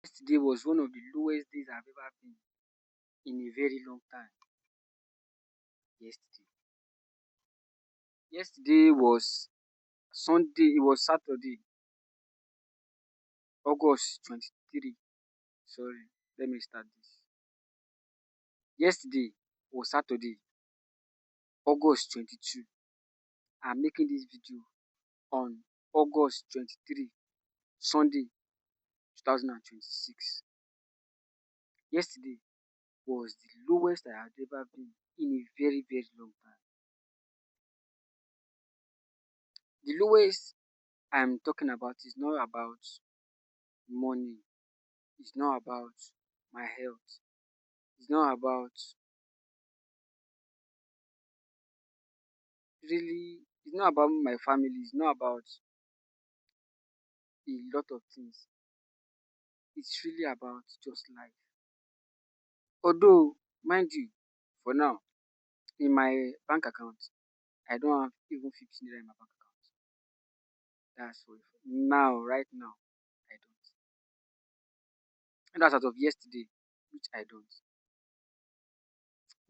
Yesterday was one of the lowest days I've ever been in a very long time. Yesterday. Yesterday was Sunday, it was Saturday, August 23. Sorry, let me start this. Yesterday was Saturday, August 22. I'm making this video on August 23, Sunday 2026. Yesterday was the lowest I had ever been in a very, very long time. The lowest I'm talking about is not about money, it's not about my health, it's not about it's not about my family, it's not about a lot of things. It's really about just life. Although, mind you, for now, in my bank account, I don't have even 15 naira in my bank account. That's for now, right now, I don't. And that's out of yesterday, which I don't.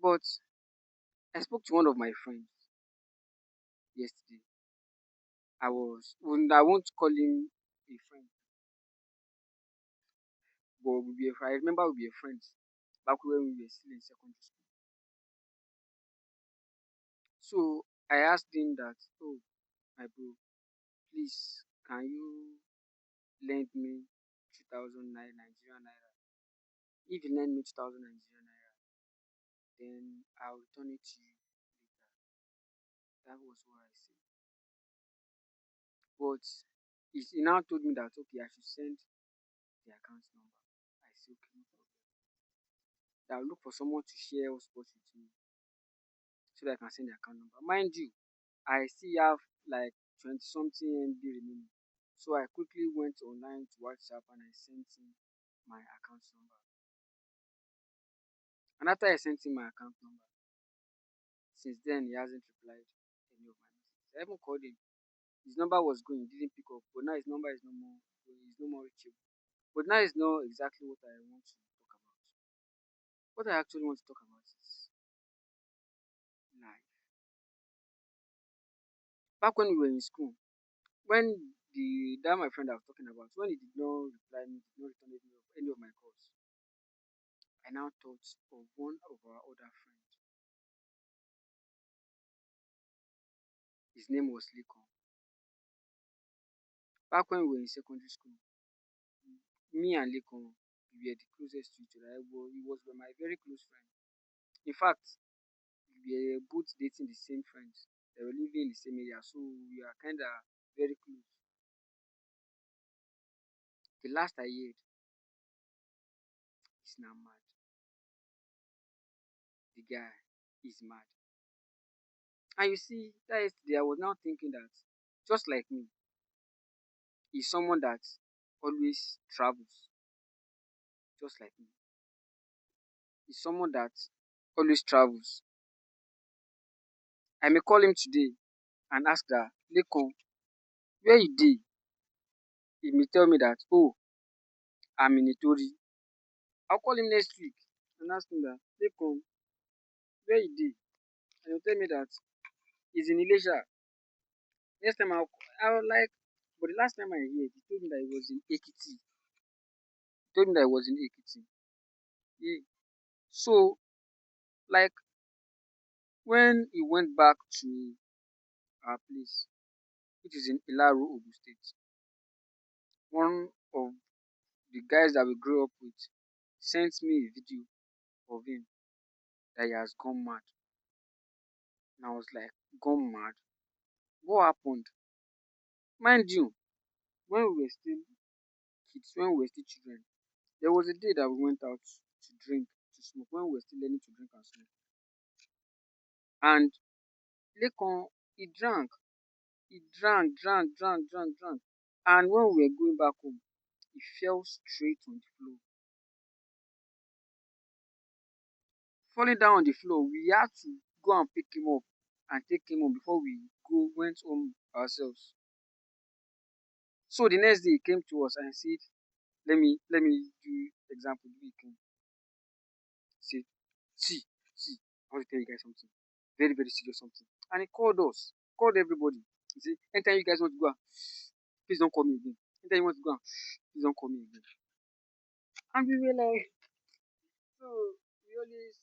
But I spoke to one of my friends yesterday. I won't call him a friend, but I remember we were friends back when we were still in secondary school. So I asked him that, oh, my bro, please, can you lend me 2,000 Nigerian naira? If you lend me 2,000 Nigerian naira, then I'll return it to you later. That was what I said. But he now told me that, okay, I should send the account number. I said, okay, no problem. That I'll look for someone to share hotspots with me so that I can send the account number. Mind you, I still have like 20 something MB remaining. So I quickly went online to WhatsApp and I sent him my account number. And after I sent him my account number, since then he hasn't replied any of my messages. I even called him. His number was going, he didn't pick up, but now his number is no more going, he's no more reachable. But now it's not exactly what I want to talk about. What I actually want to talk about is life. Back when we were in school, when the that my friend I was talking about, when he did not reply me, did not return any of my calls, I now thought of one of our other friends. His name was Lekon. Back when we were in secondary school, me and Lekon we were the closest to each other. He was my very close friend. In fact, we were both dating the same friends. They were living in the same area, so we are kind of very close. The last I heard, he's now mad. The guy is mad. And you see, that yesterday I was now thinking that, just like me, he's someone that always travels, just like me. He's someone that always travels. I may call him today and ask that, Lekon, where you dey? He may tell me that, oh, I'm in Itori. I'll call him next week and ask him that, Lekon, where you dey? And he'll tell me that he's in Ilesha. Next time I was like, but the last time I heard, he told me that he was in Ekiti. He told me that he was in Ekiti. Yeah. So, like, when he went back to our place, which is in Ilaro, Ogun State, one of the guys that we grew up with sent me a video of him that he has gone mad. And I was like, gone mad? What happened? Mind you, when we were still kids, when we were still children, there was a day that we went out to drink, to smoke, when we were still learning to drink and smoke. And Lekon, he drank. And when we were going back home, he fell straight on the floor. Falling down on the floor, we had to go and pick him up and take him home before we went home ourselves. So the next day he came to us and said Let me do example. Do it. Say, see, see, I want to tell you guys something. Very, very serious something. And he called us, called everybody. He said, anytime you guys want to go out, please don't call me again. Anytime you want to go out, please don't call me again. And we were like, so we always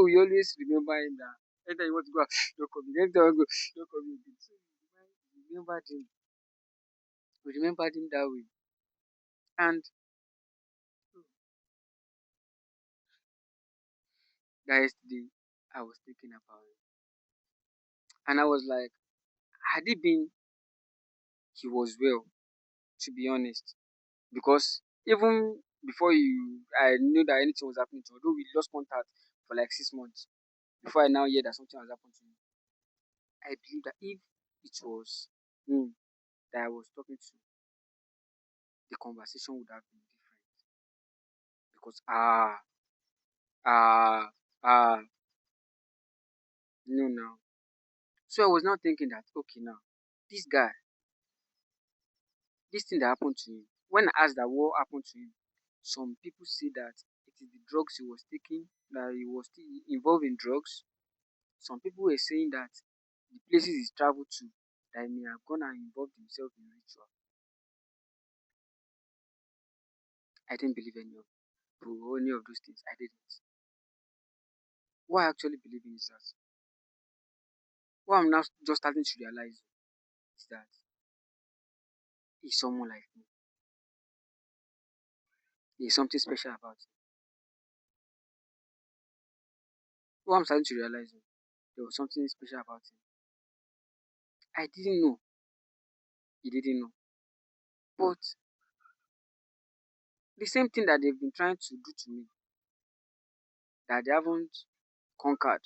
we always remember him that anytime you want to go out, don't call me. Anytime you want to go, don't call me again. So we remembered him. We remembered him that way. And that yesterday, I was thinking about it. And I was like, had it been he was well, to be honest. Because even before I knew that anything was happening to him, although we lost contact for like 6 months, before I now hear that something has happened to him, I believe that if it was him that I was talking to, the conversation would have been different. Because ah, ah, no, now. So I was now thinking that, okay, now, this guy, this thing that happened to him, when I asked that what happened to him, some people say that it is the drugs he was taking, that he was still involved in drugs. Some people were saying that the places he's traveled to, that he may have gone and involved himself in ritual. I didn't believe any of those things. I didn't. What I actually believe in is that what I'm now just starting to realize is that he's someone like me. There's something special about him. What I'm starting to realize is there was something special about him. I didn't know. He didn't know. But the same thing that they've been trying to do to me, that they haven't conquered,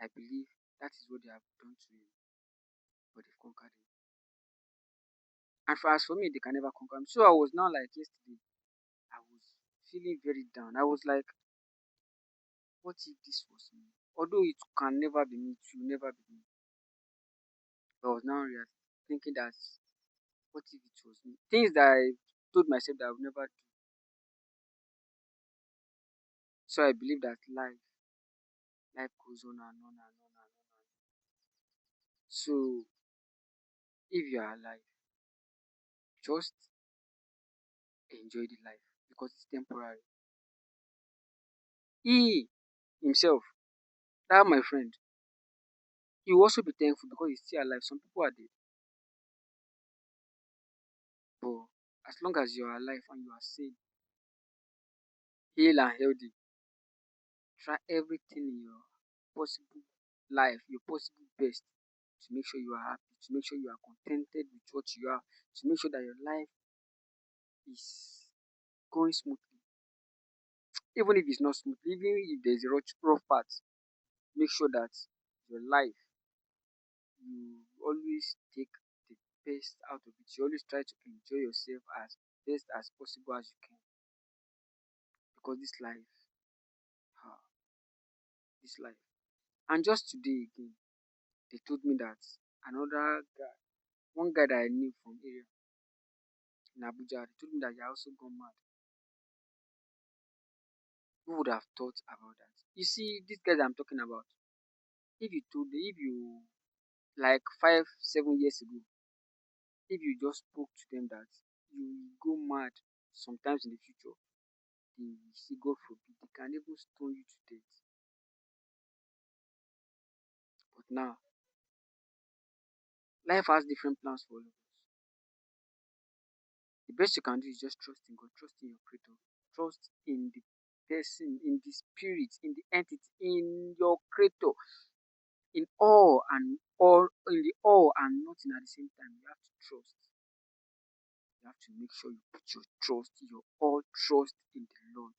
I believe that is what they have done to him. But they've conquered him. And as for me, they can never conquer me. So I was now like yesterday, I was feeling very down. I was like, what if this was me? Although it can never be me, it will never be me. But I was now thinking that what if it was me? Things that I told myself that I would never do. So I believe that life goes on and on and on and on. So if you are alive, just enjoy the life because it's temporary. He himself, that my friend, he will also be thankful because he's still alive. Some people are dead. But as long as you are alive and you are sane, hale and healthy, try everything in your possible life, your possible best to make sure you are happy, to make sure you are contented with what you are, to make sure that your life is going smoothly. Even if it's not smooth, even if there's a rough part, make sure that your life, you always take the best out of it. You always try to enjoy yourself as best as possible as you can. Because ah, this life. And just today again, they told me that another guy, one guy that I knew from area in Abuja, they told me that he also gone mad. Who would have thought about that? You see, these guys I'm talking about, if you, like 5, 7 years ago, if you just spoke to them that you will go mad sometimes in the future, they will see, God forbid, they can even stone you to death. But now, life has different plans for all of us. The best you can do is just trust in God, trust in your creator, trust in the person, in the spirit, in the entity, in your creator, in all in the all and nothing at the same time. You have to trust. You have to make sure you put your trust, your all trust in the Lord,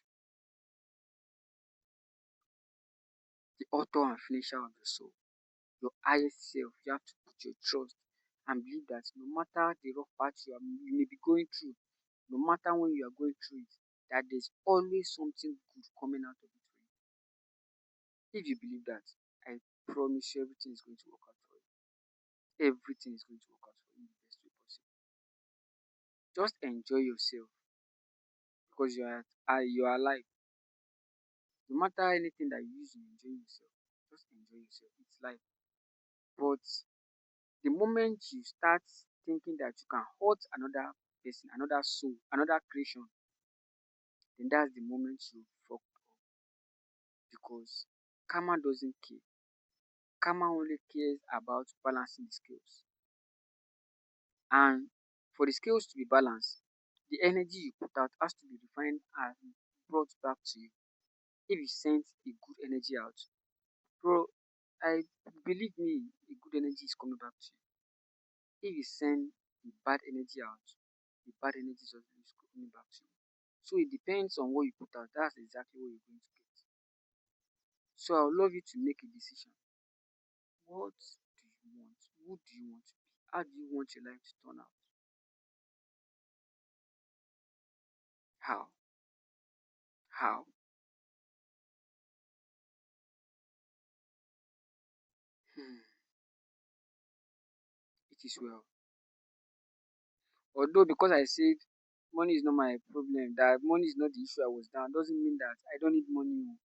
the author and finisher of your soul, your highest self. You have to put your trust and believe that no matter the rough patch you may be going through, no matter when you are going through it, that there's always something good coming out of it for you. If you believe that, I promise you everything is going to work out for you. Everything is going to work out for you in the best way possible. Just enjoy yourself. because you are alive. No matter anything that you use to enjoy yourself, just enjoy yourself. It's life. But the moment you start thinking that you can hurt another person, another soul, another creation, then that's the moment you fuck up, because karma doesn't care. Karma only cares about balancing the scales. And for the scales to be balanced, the energy you put out has to be refined and brought back to you. If you send a good energy out, bro, I believe me, a good energy is coming back to you. If you send the bad energy out, the bad energy is coming back to you. So it depends on what you put out. That's exactly what you're going to get. So I would love you to make a decision. What do you want? Who do you want to be? How do you want your life to turn out? How? How? Hmm. It is well. Although because I said money is not my problem, that money is not the issue I was down, doesn't mean that I don't need money. Oh.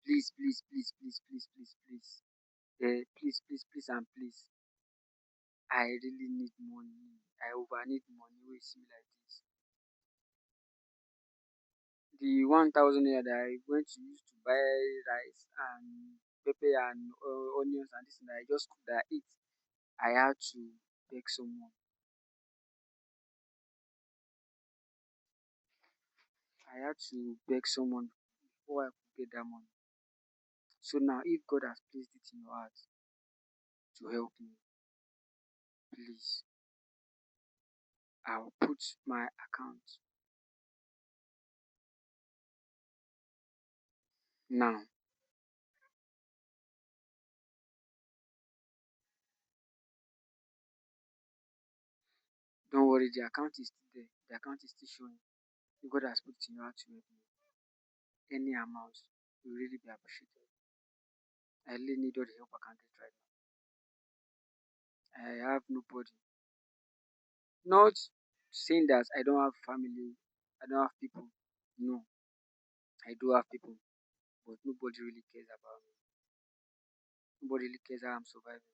Please, please, please, please, please, please, please. Please, please, please, and please. I really need money. I over need money. Wey see me like this. The 1,000 naira that I went to use to buy rice and pepper and onions and this and that I just cooked that I ate. I had to beg someone. I had to beg someone before I could get that money. So now, if God has placed it in your heart to help me, please, I'll put my account now. Don't worry, the account is still there. The account is still showing. If God has put it in your heart to help me, any amount will really be appreciated. I really need all the help I can get right now. I have nobody. Not saying that I don't have family, I don't have people. No, I do have people, but nobody really cares about me. Nobody really cares how I'm surviving.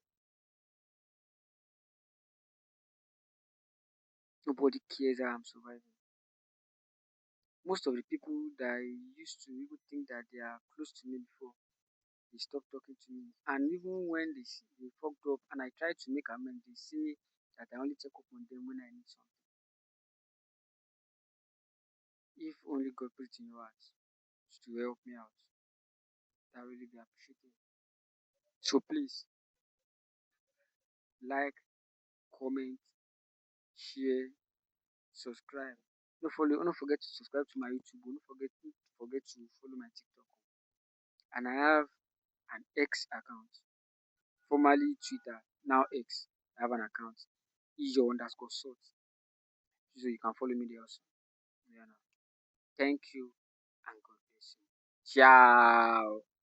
Nobody cares how I'm surviving. Most of the people that I used to even think that they are close to me before, they stop talking to me. And even when they fucked up and I try to make amends, they say that I only check up on them when I need something. If only God put it in your heart to help me out, that really be appreciated. So please like, comment, share, subscribe. Don't forget to subscribe to my YouTube. Don't forget to follow my TikTok. And I have an X account, formerly Twitter, now X. I have an account. Is your underscore sort. So you can follow me there also. Yeah, no. Thank you and God bless you. Ciao.